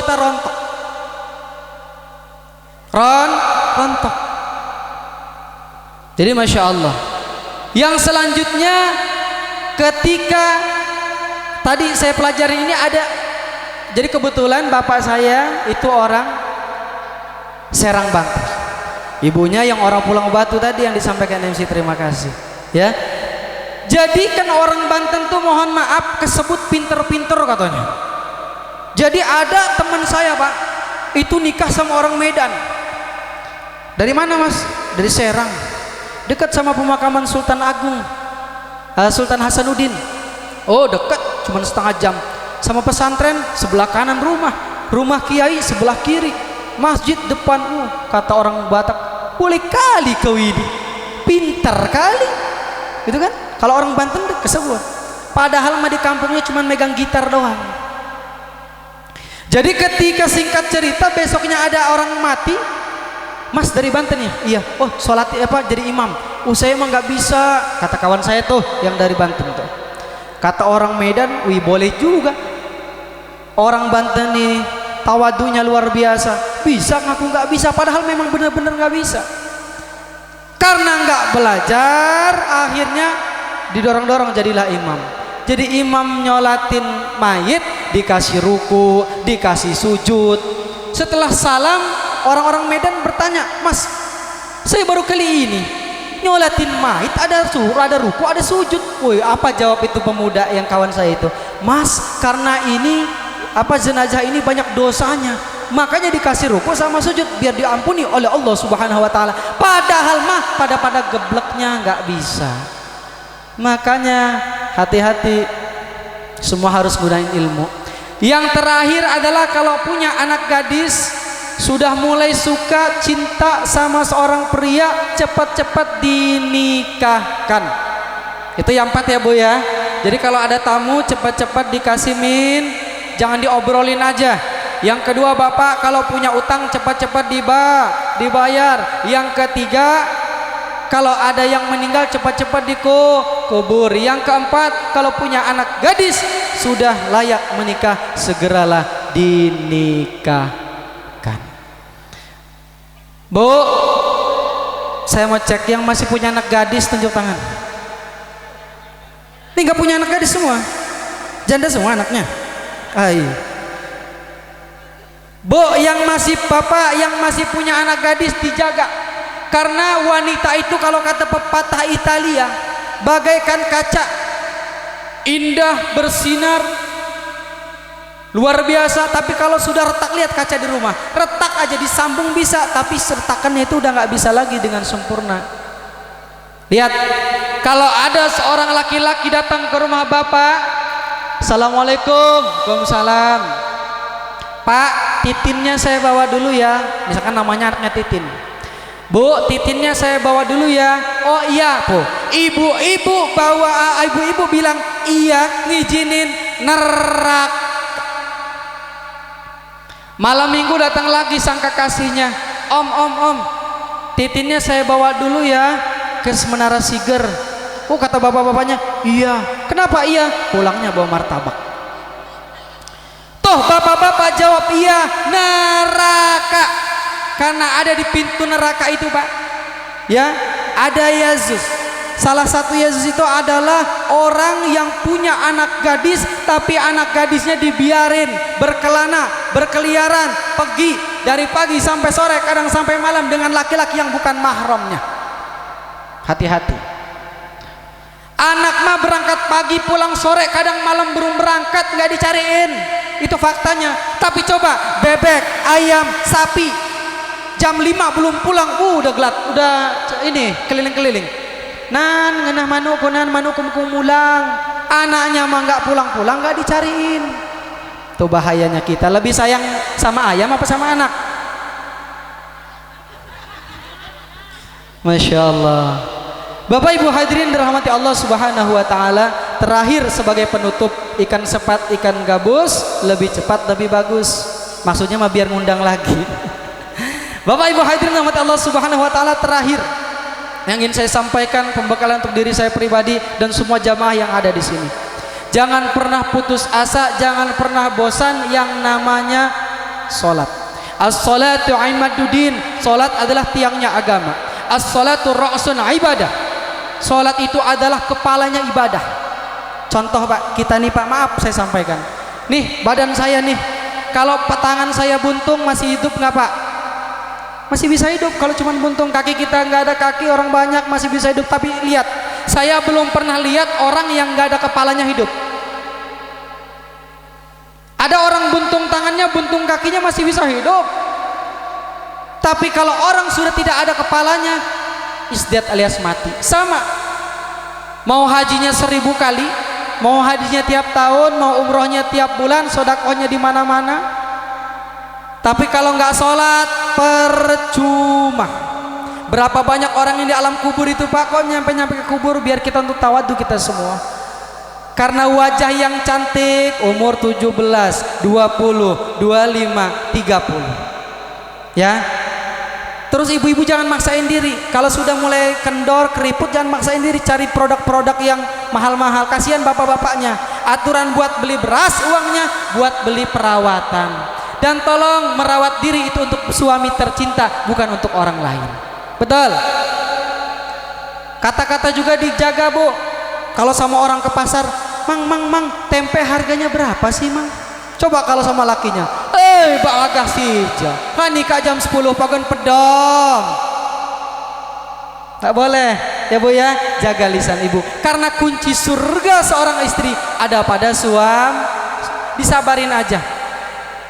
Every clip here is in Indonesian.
kita rontok. Rontok. Jadi Masya Allah. Yang selanjutnya, ketika tadi saya pelajari ini ada, jadi kebetulan bapak saya itu orang Serang, Banten. Ibunya yang orang Pulang Batu tadi yang disampaikan MC, terima kasih ya. Jadi kan orang Banten tuh mohon maaf kesebut pinter-pinter katanya. Jadi ada teman saya Pak, itu nikah sama orang Medan. Dari mana Mas? Dari Serang, dekat sama pemakaman Sultan Agung, Sultan Hasanuddin. Oh dekat, cuma setengah jam. Sama pesantren sebelah kanan rumah kiai sebelah kiri, masjid depan. Kata orang Batak, boleh kali kau ini, pintar kali, gitu kan? Kalau orang Banten kesebut. Padahal mah di kampungnya cuma megang gitar doang. Jadi ketika singkat cerita besoknya ada orang mati, Mas dari Banten ya? Iya. Oh sholat apa jadi imam? Saya emang nggak bisa, kata kawan saya tuh yang dari Banten tuh. Kata orang Medan, wih boleh juga. Orang Banten nih tawadunya luar biasa, bisa ngaku nggak bisa, padahal memang benar-benar nggak bisa. Karena nggak belajar, akhirnya didorong-dorong jadilah imam. Jadi imam nyolatin mayit, dikasih ruku, dikasih sujud. Setelah salam, orang-orang Medan bertanya, Mas, saya baru kali ini nyolatin mayit, ada ruku, ada sujud. Woi, apa jawab itu pemuda yang kawan saya itu? Mas, karena ini jenazah ini banyak dosanya, makanya dikasih ruku sama sujud biar diampuni oleh Allah Subhanahu wa taala. Padahal mah pada gebleknya nggak bisa. Makanya hati-hati, semua harus gunain ilmu. Yang terakhir adalah kalau punya anak gadis sudah mulai suka cinta sama seorang pria, cepat-cepat dinikahkan. Itu yang 4 ya Bu ya. Jadi kalau ada tamu cepat-cepat dikasih min, jangan diobrolin aja. Yang kedua Bapak kalau punya utang cepat-cepat dibayar. Yang ketiga kalau ada yang meninggal cepat-cepat dikubur. Yang keempat kalau punya anak gadis sudah layak menikah, segeralah dinikahkan. Bu, saya mau cek yang masih punya anak gadis tunjuk tangan. Ini nggak punya anak gadis semua, janda semua anaknya. Bu, yang masih bapak yang masih punya anak gadis dijaga, karena wanita itu kalau kata pepatah Italia bagaikan kaca, indah bersinar luar biasa, tapi kalau sudah retak, lihat kaca di rumah, retak aja disambung bisa, tapi sertakannya itu udah nggak bisa lagi dengan sempurna. Lihat, kalau ada seorang laki-laki datang ke rumah bapak, Assalamualaikum, Waalaikumsalam, Pak, titinnya saya bawa dulu ya, misalkan namanya anaknya Titin. Bu, titinnya saya bawa dulu ya. Oh iya Bu, ibu-ibu bilang iya, ngizinin nerak. Malam minggu datang lagi sang kekasihnya, Om, titinnya saya bawa dulu ya ke Menara Siger. Oh kata bapak-bapaknya, iya. Kenapa iya? Pulangnya bawa martabak. Toh bapak-bapak jawab iya, neraka. Karena ada di pintu neraka itu Pak, ya ada Yesus. Salah satu Yesus itu adalah orang yang punya anak gadis, tapi anak gadisnya dibiarin berkelana, berkeliaran, pergi dari pagi sampai sore, kadang sampai malam dengan laki-laki yang bukan mahramnya. Hati-hati. Anak mah berangkat pagi pulang sore, kadang malam belum berangkat, nggak dicariin. Itu faktanya. Tapi coba bebek, ayam, sapi, jam 5 belum pulang, udah gelap, udah ini keliling-keliling. Nan ngenah manukum kumulang, anaknya mah nggak pulang-pulang, nggak dicariin. Tuh bahayanya kita, lebih sayang sama ayam apa sama anak? Masya Allah. Bapak Ibu hadirin dirahmati Allah Subhanahu wa taala, terakhir sebagai penutup, ikan sepat, ikan gabus, lebih cepat lebih bagus. Maksudnya mah biar ngundang lagi. Bapak Ibu hadirin dirahmati Allah Subhanahu wa taala, terakhir yang ingin saya sampaikan, pembekalan untuk diri saya pribadi dan semua jamaah yang ada di sini. Jangan pernah putus asa, jangan pernah bosan. Yang namanya Salat. As-salatu imaduddin, salat adalah tiangnya agama. As-salatu ra'sun ibadah, salat itu adalah kepalanya ibadah. Contoh Pak, kita nih Pak, maaf saya sampaikan, nih badan saya nih, kalau tangan saya buntung masih hidup nggak Pak? Masih bisa hidup. Kalau cuma buntung, kaki kita nggak ada kaki, orang banyak masih bisa hidup. Tapi lihat, saya belum pernah lihat orang yang nggak ada kepalanya hidup. Ada orang buntung tangannya, buntung kakinya masih bisa hidup. Tapi kalau orang sudah tidak ada kepalanya, isdat alias mati. Sama, mau hajinya 1000 kali, mau hajinya tiap tahun, mau umrohnya tiap bulan, sodakohnya di mana-mana, tapi kalau nggak sholat percuma. Berapa banyak orang yang di alam kubur itu Pak, kok nyampe ke kubur biar kita untuk tawadu kita semua. Karena wajah yang cantik, umur 17, 20, 25, 30. Ya. Terus ibu-ibu jangan maksain diri. Kalau sudah mulai kendor, keriput, jangan maksain diri, cari produk-produk yang mahal-mahal. Kasihan bapak-bapaknya. Aturan buat beli beras, uangnya buat beli perawatan. Dan tolong merawat diri itu untuk suami tercinta, bukan untuk orang lain. Betul. Kata-kata juga dijaga Bu. Kalau sama orang ke pasar, mang, tempe harganya berapa sih Mang? Coba kalau sama lakinya, Pak agak sija, kan nikah jam 10 pagan pedong. Tak boleh ya Bu ya, jaga lisan ibu. Karena kunci surga seorang istri ada pada suami. Disabarin aja.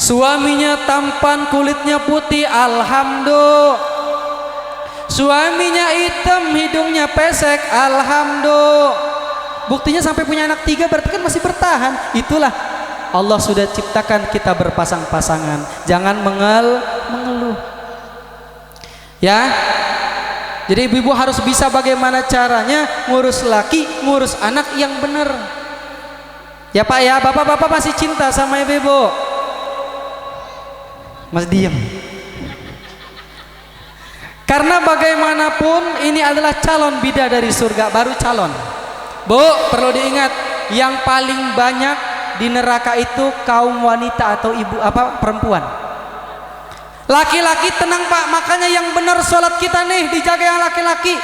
Suaminya tampan, kulitnya putih, alhamdulillah. Suaminya hitam, hidungnya pesek, alhamdulillah. Buktinya sampai punya anak 3, berarti kan masih bertahan. Itulah Allah sudah ciptakan kita berpasang-pasangan. Jangan mengeluh. Ya. Jadi ibu-ibu harus bisa bagaimana caranya ngurus laki, ngurus anak yang benar. Ya Pak ya, bapak-bapak masih cinta sama ibu-ibu. Mas diam. Karena bagaimanapun ini adalah calon bidadari surga, baru calon. Bu, perlu diingat, yang paling banyak di neraka itu kaum wanita atau ibu perempuan. Laki-laki tenang Pak, makanya yang benar sholat kita nih dijaga yang laki-laki.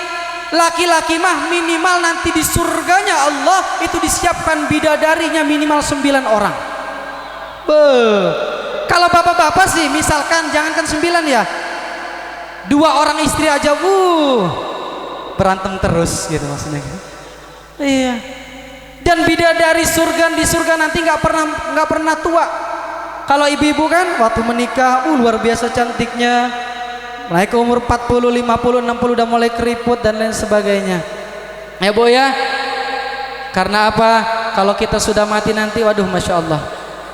Laki-laki mah minimal nanti di surganya Allah itu disiapkan bidadarinya minimal 9 orang. Kalau bapak-bapak sih misalkan jangankan 9 ya, 2 orang istri aja berantem terus gitu maksudnya. Iya. Dan bidadari surga di surga nanti nggak pernah tua. Kalau ibu-ibu kan waktu menikah luar biasa cantiknya, naik ke umur 40, 50, 60 udah mulai keriput dan lain sebagainya. Ya Bu ya. Karena apa? Kalau kita sudah mati nanti, waduh masya Allah,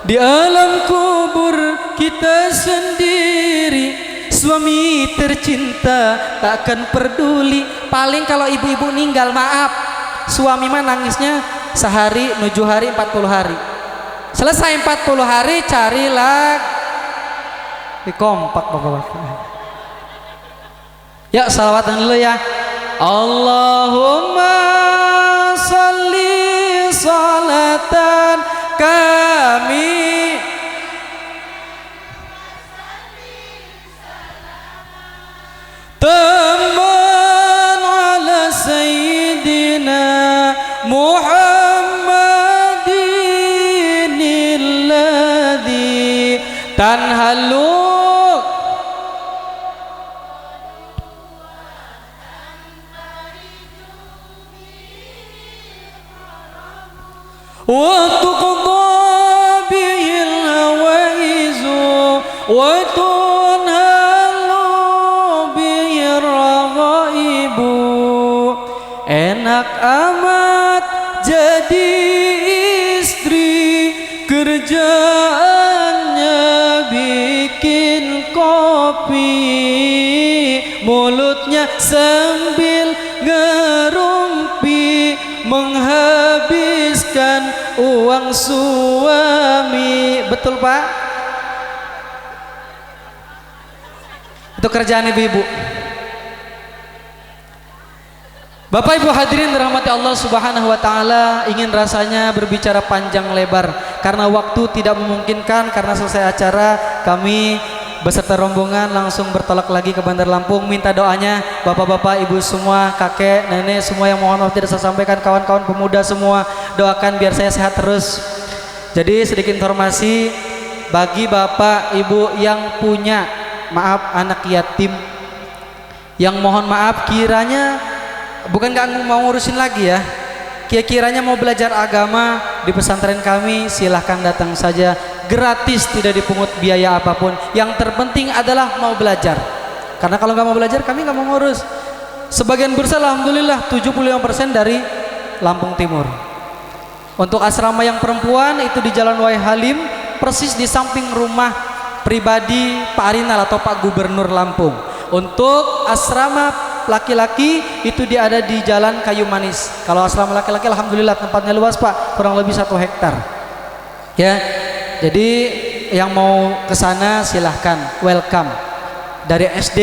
di alam kubur kita sendiri, suami tercinta takkan peduli. Paling kalau ibu-ibu ninggal, maaf, suami mah nangisnya sehari, 7 hari, 40 hari. Selesai 40 hari carilah di kompak bapak-bapak. Ya salawatan dulu ya. Allahumma sholli salatan kami teman ala sayyidina Muhammadin alladhi tanhalu wa tuqda bihil hawaizu wa tunhalu bihir raghaibu. Enak amat jadi istri, kerjaannya bikin kopi, mulutnya sambil ngerumpi, menghabiskan uang suami. Betul Pak? Itu kerjaan ibu-ibu. Bapak Ibu hadirin dirahmati Allah Subhanahu wa taala, ingin rasanya berbicara panjang lebar karena waktu tidak memungkinkan, karena selesai acara kami beserta rombongan langsung bertolak lagi ke Bandar Lampung. Minta doanya bapak-bapak, ibu semua, kakek, nenek semua yang mohon maaf tidak saya sampaikan, kawan-kawan pemuda semua, doakan biar saya sehat terus. Jadi sedikit informasi bagi bapak ibu yang punya maaf anak yatim, yang mohon maaf kiranya bukan gak mau ngurusin lagi ya, kiranya mau belajar agama di pesantren kami, silahkan datang saja, gratis, tidak dipungut biaya apapun. Yang terpenting adalah mau belajar, karena kalau nggak mau belajar kami nggak mau ngurus. Sebagian besar alhamdulillah 75% dari Lampung Timur. Untuk asrama yang perempuan itu di Jalan Wai Halim, persis di samping rumah pribadi Pak Arinal atau Pak Gubernur Lampung. Untuk asrama laki-laki itu dia ada di Jalan Kayu Manis. Kalau asrama laki-laki alhamdulillah tempatnya luas Pak, kurang lebih 1 hektar ya. Jadi yang mau ke sana silahkan, welcome, dari SD,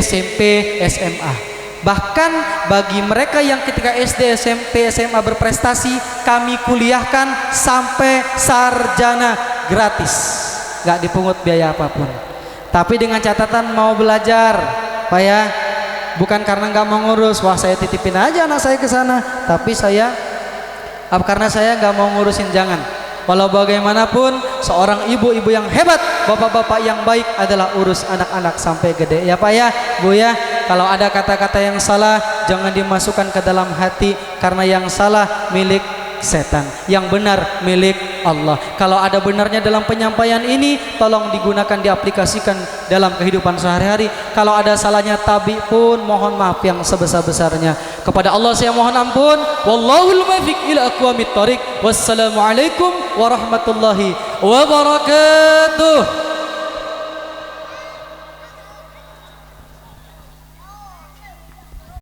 SMP, SMA. Bahkan bagi mereka yang ketika SD, SMP, SMA berprestasi, kami kuliahkan sampai sarjana gratis, gak dipungut biaya apapun. Tapi dengan catatan mau belajar Pak ya, bukan karena nggak mau ngurus, wah saya titipin aja anak saya ke sana, tapi saya karena saya nggak mau ngurusin, jangan. Walau bagaimanapun seorang ibu-ibu yang hebat, bapak-bapak yang baik adalah urus anak-anak sampai gede ya Pak ya, Bu ya. Kalau ada kata-kata yang salah jangan dimasukkan ke dalam hati, karena yang salah milik setan, yang benar milik Allah. Kalau ada benarnya dalam penyampaian ini, tolong digunakan, diaplikasikan dalam kehidupan sehari-hari. Kalau ada salahnya tabi pun mohon maaf yang sebesar-besarnya. Kepada Allah saya mohon ampun. Wallahul muwaffiq ila aqwamit thoriq. Wassalamualaikum warahmatullahi wabarakatuh.